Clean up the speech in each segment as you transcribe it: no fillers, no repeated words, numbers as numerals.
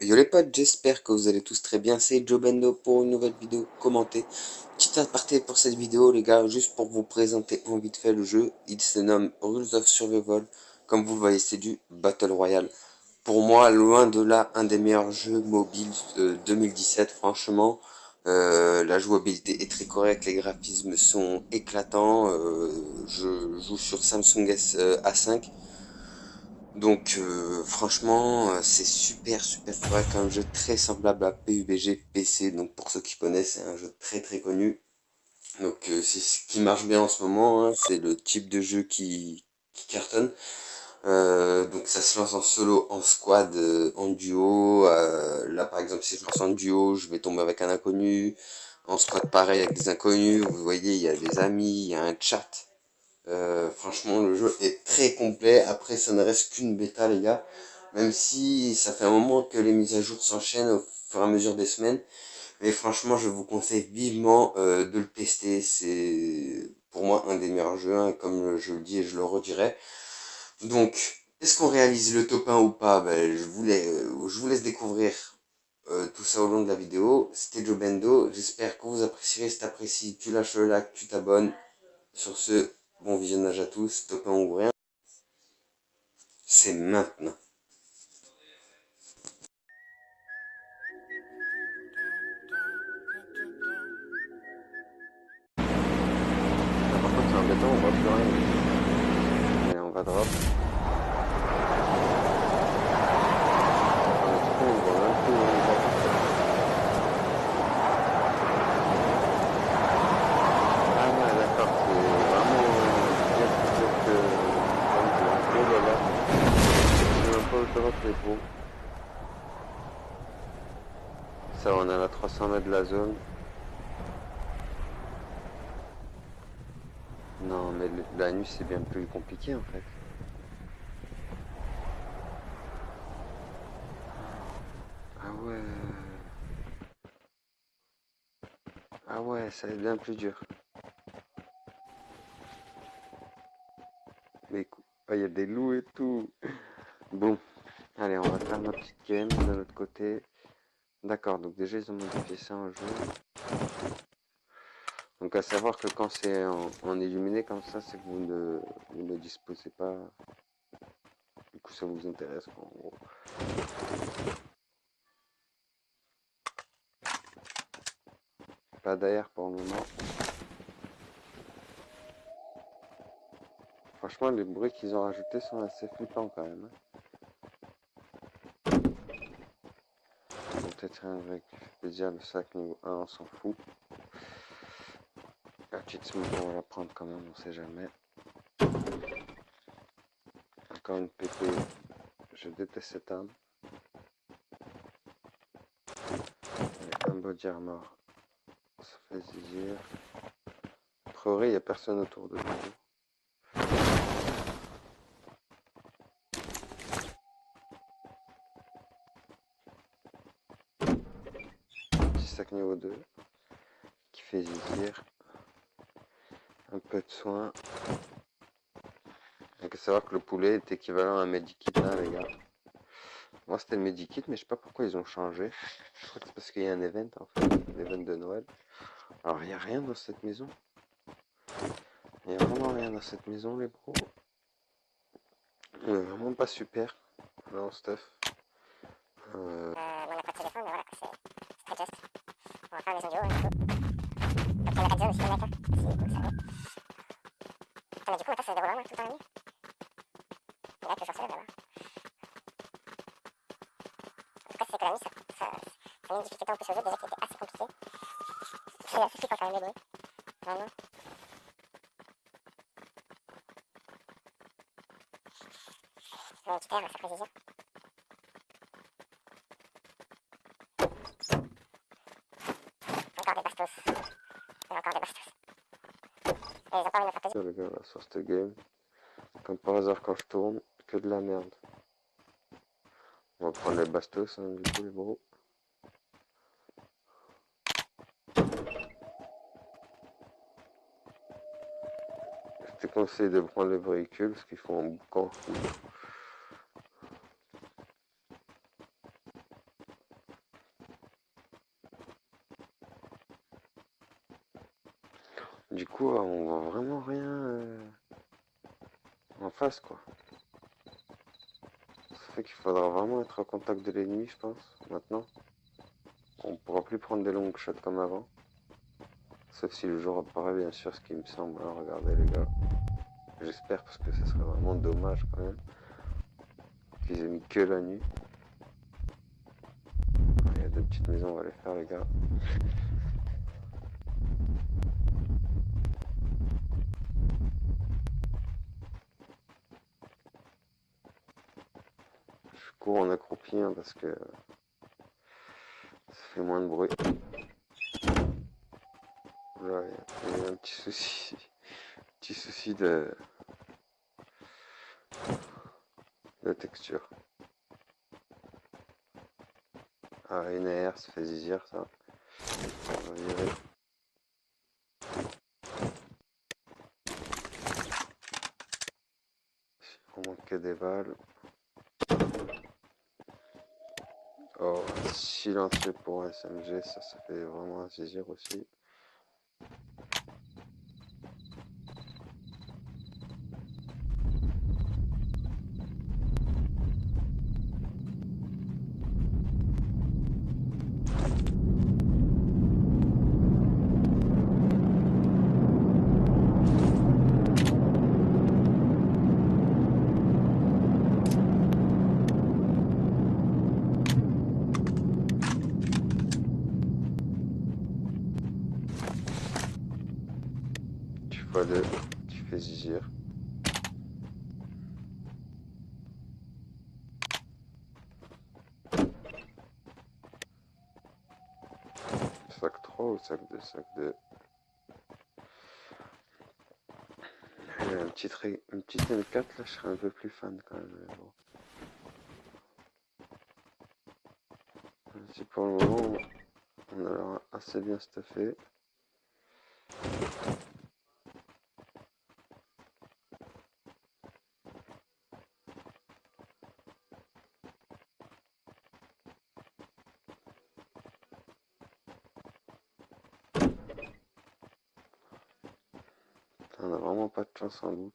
Yo les potes, j'espère que vous allez tous très bien. C'est Joe Bendo pour une nouvelle vidéo commentée. Petit aparté pour cette vidéo, les gars, juste pour vous présenter en vite fait le jeu. Il se nomme Rules of Survival. Comme vous le voyez, c'est du Battle Royale. Pour moi, loin de là, un des meilleurs jeux mobiles de 2017, franchement. La jouabilité est très correcte, les graphismes sont éclatants. Je joue sur Samsung A5. Donc franchement c'est super correct, un jeu très semblable à PUBG PC, donc pour ceux qui connaissent c'est un jeu très connu. Donc c'est ce qui marche bien en ce moment, hein, c'est le type de jeu qui cartonne. Donc ça se lance en solo, en squad, en duo. Là par exemple si je lance en duo je vais tomber avec un inconnu. En squad pareil avec des inconnus, vous voyez il y a des amis, il y a un chat. Franchement, le jeu est très complet. Après, ça ne reste qu'une bêta, les gars. Même si ça fait un moment que les mises à jour s'enchaînent au fur et à mesure des semaines. Mais franchement, je vous conseille vivement de le tester. C'est pour moi un des meilleurs jeux, hein, comme je le dis et je le redirai. Donc, est-ce qu'on réalise le top 1 ou pas? Ben, je vous laisse découvrir tout ça au long de la vidéo. C'était Joe Bendo. J'espère que vous apprécierez. Si t'apprécies, tu lâches le like, tu t'abonnes. Sur ce, bon visionnage à tous, top 1 ou rien, c'est maintenant. Ah, par contre, c'est embêtant, on voit plus rien ici. Allez, on va drop. On est trop, on voit même plus où on va. Ah ouais, d'accord, c'est vraiment bien plus dur que comme je vois. Oh là là, je sais même pas où drop les pros. Ça, on est à 300 mètres de la zone. Non, mais la nuit, c'est bien plus compliqué en fait. Ah ouais, ah ouais, ça va être bien plus dur. Mais ah, il y a des loups et tout. Bon, allez, on va faire notre petite game de notre côté. D'accord, donc déjà ils ont modifié ça en jeu. Donc à savoir que quand c'est en illuminé comme ça, c'est que vous ne disposez pas. Du coup ça vous intéresse quoi, en gros. Pas d'air pour le moment. Franchement les bruits qu'ils ont rajoutés sont assez flippants quand même, hein. Bon, peut-être un vrai qui fait plaisir, le sac niveau 1, on s'en fout. La petite smoke on va la prendre quand même, on sait jamais. Encore une PP, je déteste cette arme. Un body armor, ça fait zizir. A priori il n'y a personne autour de nous. Petit sac niveau 2 qui fait zizir. Un peu de soin. Il faut savoir que le poulet est équivalent à un medikit, hein, les gars. Moi, c'était le medikit, mais je sais pas pourquoi ils ont changé. Je crois que c'est parce qu'il y a un event, en fait. L'event de Noël. Alors, il n'y a rien dans cette maison. Il n'y a vraiment rien dans cette maison, les bros. On est vraiment pas super. Non, stuff. On n'a pas de téléphone, mais voilà, c'est très just. On va faire une maison du haut, hein, du coup. Donc il y en a 4 zones aussi, les mecs, hein. Si vous le savez. Putain, mais du coup, maintenant, ça se déroule vraiment tout le temps la nuit. Et là, que je recèle là-bas. En tout cas, c'est que la nuit, ça met une difficulté en plus au jeu, déjà qui était assez compliqué. C'est assez flippant quand même, les bruits. Vraiment. Je mets une petite air, ça précision. Encore des bastos. Et encore des bastos. Et ils ont pas envie de me faire plaisir. Les gars, là, sur cette game. Comme par hasard, quand je tourne, que de la merde. On va prendre les bastos, hein, du coup, les bros. Je te conseille de prendre le véhicule parce qu'ils font un boucan fou. Du coup, on voit vraiment rien en face, quoi. Ça fait qu'il faudra vraiment être au contact de l'ennemi, je pense, maintenant. On pourra plus prendre des longues shots comme avant. Sauf si le jour apparaît, bien sûr, ce qui me semble. Hein, regardez, les gars. J'espère, parce que ce serait vraiment dommage, quand même, qu'ils aient mis que la nuit. Il y a deux petites maisons, on va les faire, les gars. Je cours en accroupi, hein, parce que ça fait moins de bruit. Là, il y a un petit souci. Petit souci de texture. Ah, une AR, ça fait zizir, ça. On va virer. On manque que des balles. Oh, silencieux pour un SMG, ça fait vraiment un zizir aussi. Tu vois le, tu fais zizir. Sac 3 ou sac 2? Sac 2. Une petite M4 là, je serais un peu plus fan quand même. Mais bon. Si pour le moment, on a l'air assez bien stuffé. On a vraiment pas de chance en loot.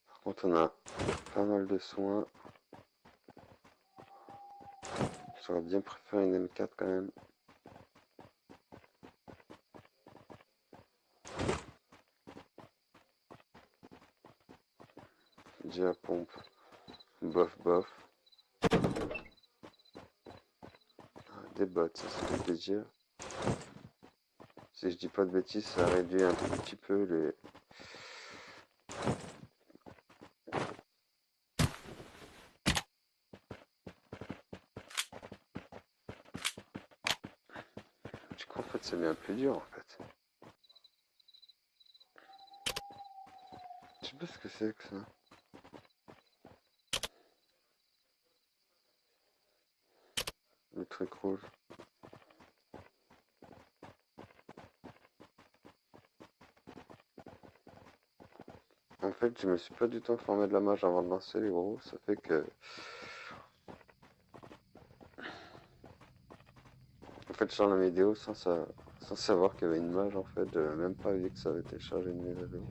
Par contre, on a pas mal de soins. J'aurais bien préféré une M4 quand même. Déjà pompe. Bof bof. Ah, des bots, ça fait plaisir. Si je dis pas de bêtises, ça réduit un tout petit peu les. Du coup, en fait, c'est bien plus dur en fait. Je sais pas ce que c'est que ça. Le truc rouge. En fait, je me suis pas du tout informé de la mage avant de lancer les gros. Ça fait que. En fait, je sors la vidéo sans savoir qu'il y avait une mage en fait. J'avais même pas vu que ça avait été chargé une mise à jour.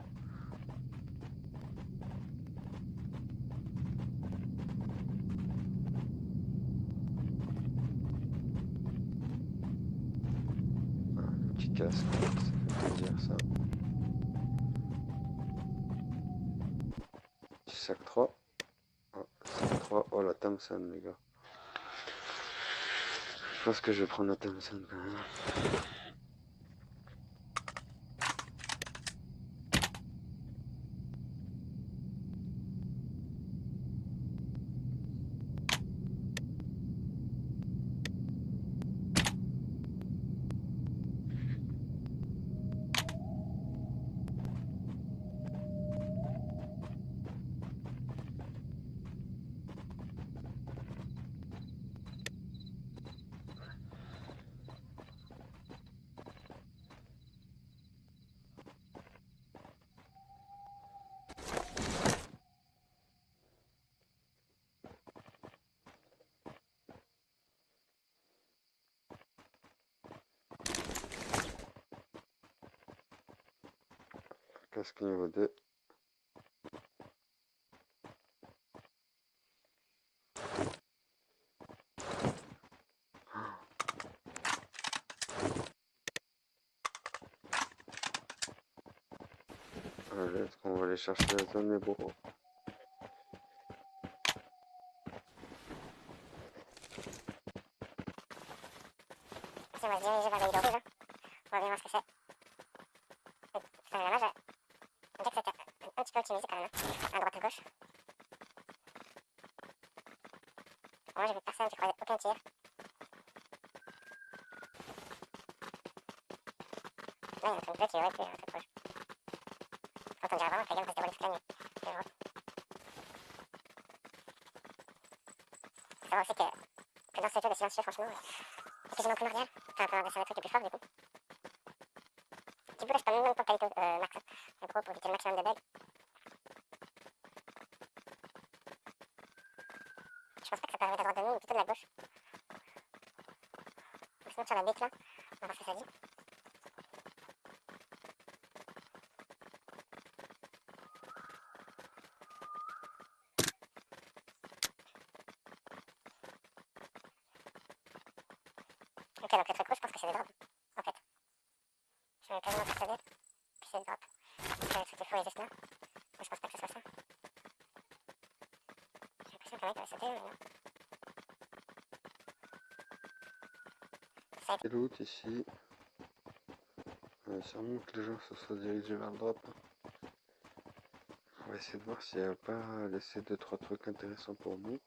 Un petit casque, ça fait plaisir ça. Petit sac 3. Oh, sac 3. Oh la Thompson les gars. Je pense que je vais prendre la Thompson quand même. Presque niveau 2. Allez, est-ce qu'on va aller chercher la zone, les bros? Si on va se diriger vers les rideaux rouges, on va bien voir ce que c'est. C'est un dommage, on dirait que c'était un petit peu optimisé quand même, à droite à gauche. Moi j'ai vu personne, j'ai croisé aucun tir. Là il y a un truc bleu qui aurait pu un peu proche. Quand on dirait vraiment que la game va se dérouler toute la nuit. Je vois. Faut savoir aussi que dans ce jeu de silencieux, franchement, c'est quasiment primordial. Enfin, c'est un des trucs les plus forts du coup. Du coup là je peux même pour qualité max, en gros pour éviter le maximum de bugs. Je pense pas que ça peut arriver de la droite de nous, mais plutôt de la gauche. On se monte sur la bête là, on va voir ce que ça dit. Ok, donc le truc rouge, je pense que c'est des drops, en fait. Je vais quasiment persuadé que c'est des drops. Donc le truc est faux et juste là. Mais je pense pas que ce soit ça. J'ai l'impression qu'un mec avait sauté, mais non. Ça Et l'autre ici. Sûrement que les gens se soient dirigés vers le drop. On va essayer de voir s'il n'y a pas laissé 2-3 trucs intéressants pour nous.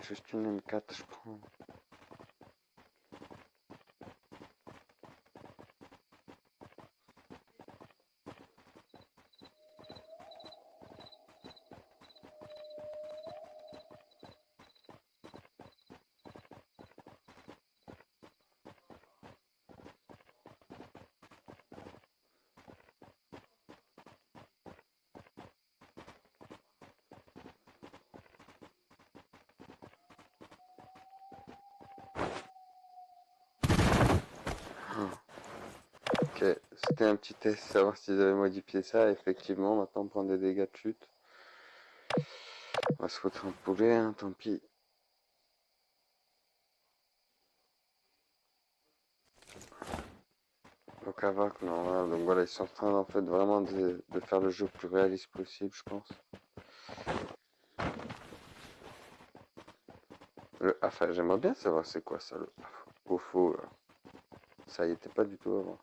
Juste une M4, je prends. Ok, c'était un petit test, savoir s'ils avaient modifié ça. Effectivement, maintenant on prend des dégâts de chute. On va se foutre un poulet, hein, tant pis. Donc Avac, non, voilà, donc voilà, ils sont en train en fait vraiment de faire le jeu le plus réaliste possible, je pense. Enfin, j'aimerais bien savoir c'est quoi ça, le au faux. Ça y était pas du tout avant.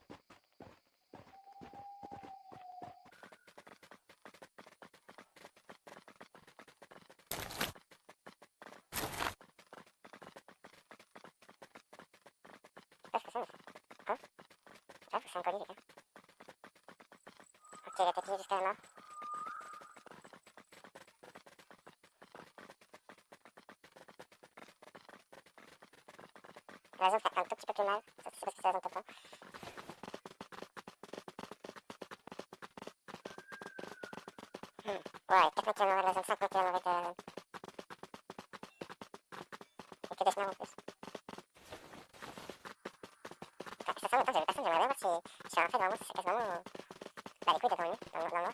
passe que ça, hein? J'avoue que c'est un colis, les gars. Ok, il a tapis jusqu'à la mort. La zone fait un tout petit peu plus mal, sauf que c'est parce que c'est la zone top 1. Ouais, 4 mètres km de la zone, 5 mètres km de la zone. Et que des snars en plus. Enfin, ça fait longtemps que j'avais personne, j'aimerais bien voir si en fait vraiment ça se casse vraiment bah, les couilles devant lui, dans le noir.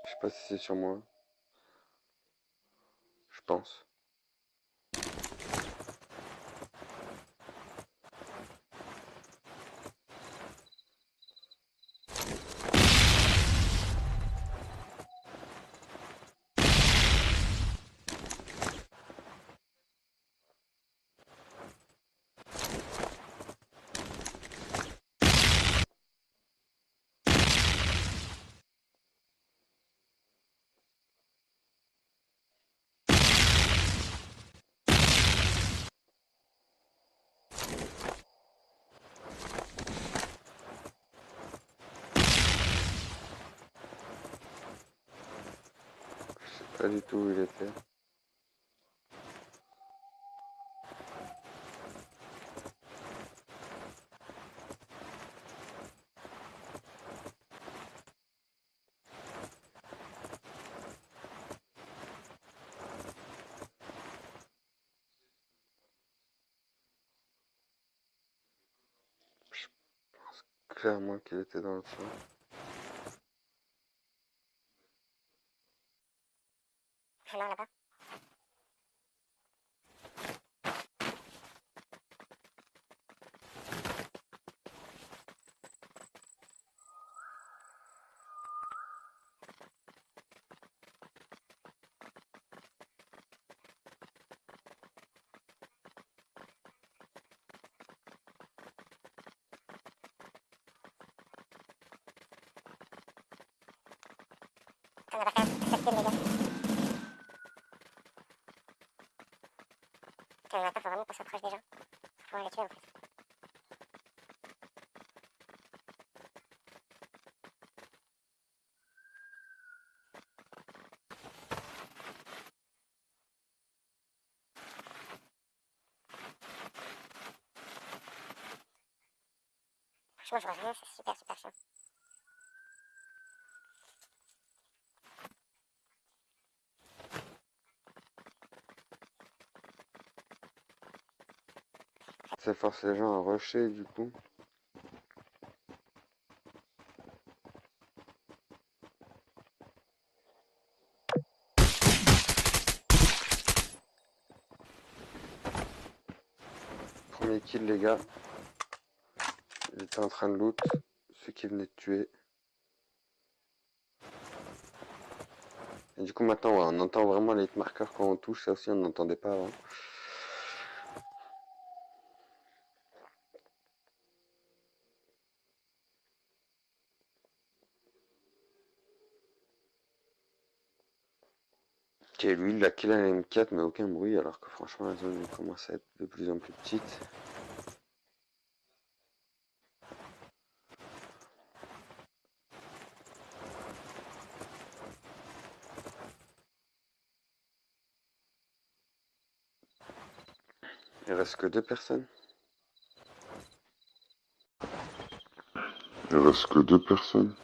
Je sais pas si c'est sur moi. Je pense. Pas du tout où il était. Clairement qu'il était dans le fond. Non, là-bas. On va faire cette kill, les gars. Putain, il faut vraiment qu'on s'approche des gens. Faut pouvoir les tuer, en fait. Franchement, je vois rien, c'est super, super chiant. Ça force les gens à rusher du coup. Premier kill les gars. Il était en train de loot. Celui qui venait de tuer. Et du coup maintenant ouais, on entend vraiment les marqueurs quand on touche. Ça aussi on n'entendait pas avant. Ok, lui il a kill à la M4 mais aucun bruit alors que franchement la zone commence à être de plus en plus petite. Il reste que deux personnes. Il reste que deux personnes.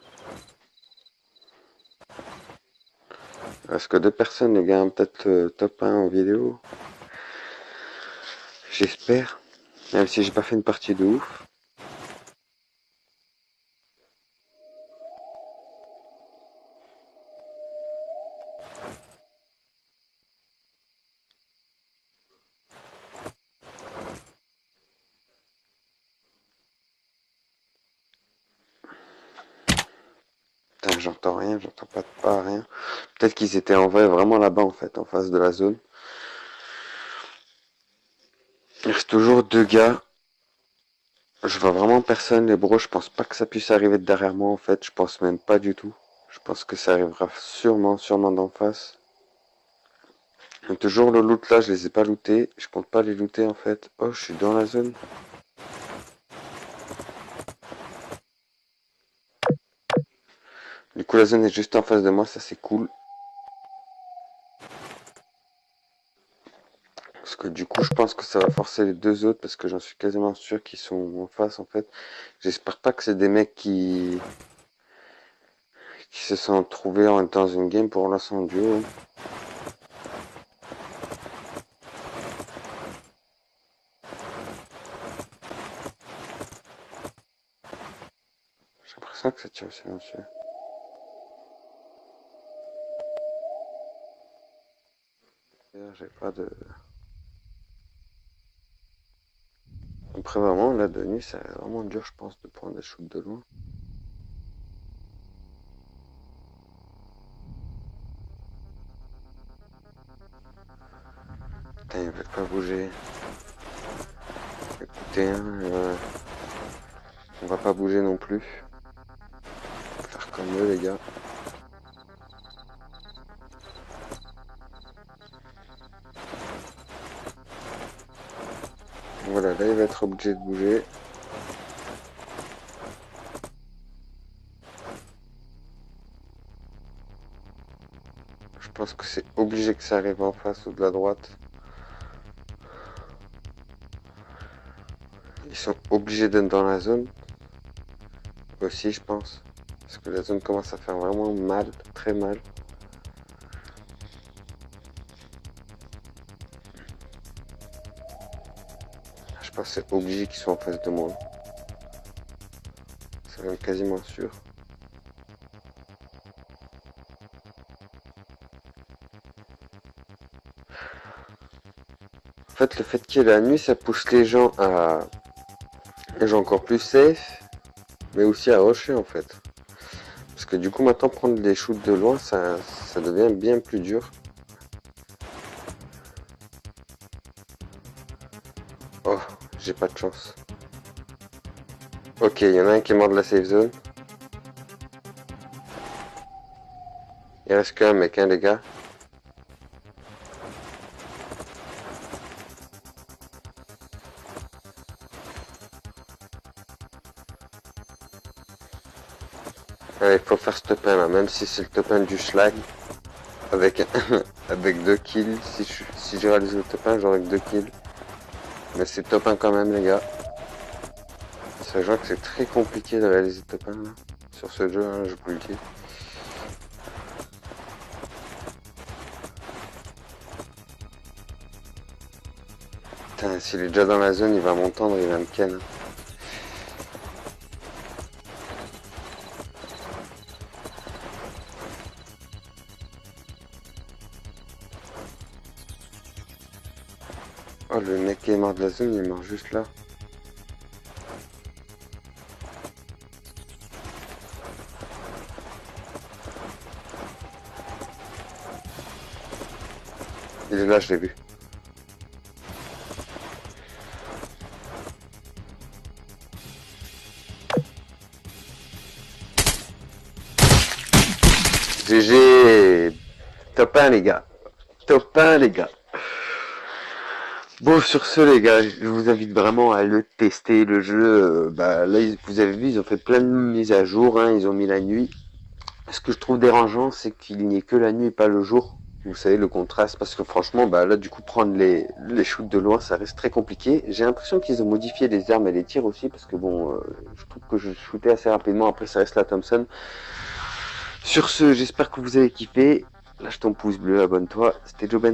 Il reste que deux personnes les gars, peut-être top 1 en vidéo. J'espère. Même si j'ai pas fait une partie de ouf. Putain, j'entends rien, j'entends pas rien. Peut-être qu'ils étaient en vrai vraiment là-bas en fait, en face de la zone. Il reste toujours deux gars. Je vois vraiment personne, les bros. Je pense pas que ça puisse arriver de derrière moi en fait. Je pense même pas du tout. Je pense que ça arrivera sûrement d'en face. Et toujours le loot là, je les ai pas lootés. Je compte pas les looter en fait. Oh, je suis dans la zone. Du coup, la zone est juste en face de moi, ça c'est cool. Parce que du coup, je pense que ça va forcer les deux autres parce que j'en suis quasiment sûr qu'ils sont en face en fait. J'espère pas que c'est des mecs qui se sont trouvés dans une game pour lancer en duo. J'ai l'impression que ça tire au silencieux. J'ai pas de... Après vraiment, là de nuit, c'est vraiment dur je pense de prendre des shoots de loin. Putain, ils veulent pas bouger. Écoutez, hein, on va pas bouger non plus. On va faire comme eux les gars. Voilà, là il va être obligé de bouger. Je pense que c'est obligé que ça arrive en face ou de la droite. Ils sont obligés d'être dans la zone. Aussi, je pense. Parce que la zone commence à faire vraiment mal, très mal. Je pense que c'est obligé qu'ils soient en face de moi. C'est même quasiment sûr. En fait, le fait qu'il y ait la nuit, ça pousse les gens à être encore plus safe, mais aussi à rusher en fait. Parce que du coup, maintenant, prendre des shoots de loin, ça devient bien plus dur. Oh, j'ai pas de chance. Ok, il y en a un qui est mort de la safe zone. Il reste qu'un mec, hein, les gars. Allez, faut faire ce top 1 là, même si c'est le top 1 du schlag. Avec, avec 2 kills. Si j'ai réalisé le top 1, j'aurai que 2 kills. Mais c'est top 1 quand même, les gars. Sachant que c'est très compliqué de réaliser le top 1 là, sur ce jeu, hein, je vous le dis. Putain, s'il est déjà dans la zone, il va m'entendre, il va me ken. Oh, le mec qui est mort de la zone, il est mort juste là. Il est là, je l'ai vu. GG. Top 1 les gars. Top 1 les gars. Bon, sur ce les gars, je vous invite vraiment à le tester, le jeu. Là, vous avez vu, ils ont fait plein de mises à jour, hein, ils ont mis la nuit. Ce que je trouve dérangeant, c'est qu'il n'y ait que la nuit et pas le jour. Vous savez, le contraste, parce que franchement, là, du coup, prendre les shoots de loin, ça reste très compliqué. J'ai l'impression qu'ils ont modifié les armes et les tirs aussi, parce que bon, je trouve que je shootais assez rapidement. Après, ça reste la Thompson. Sur ce, j'espère que vous avez kiffé. Lâche ton pouce bleu, abonne-toi. C'était Joe Ben.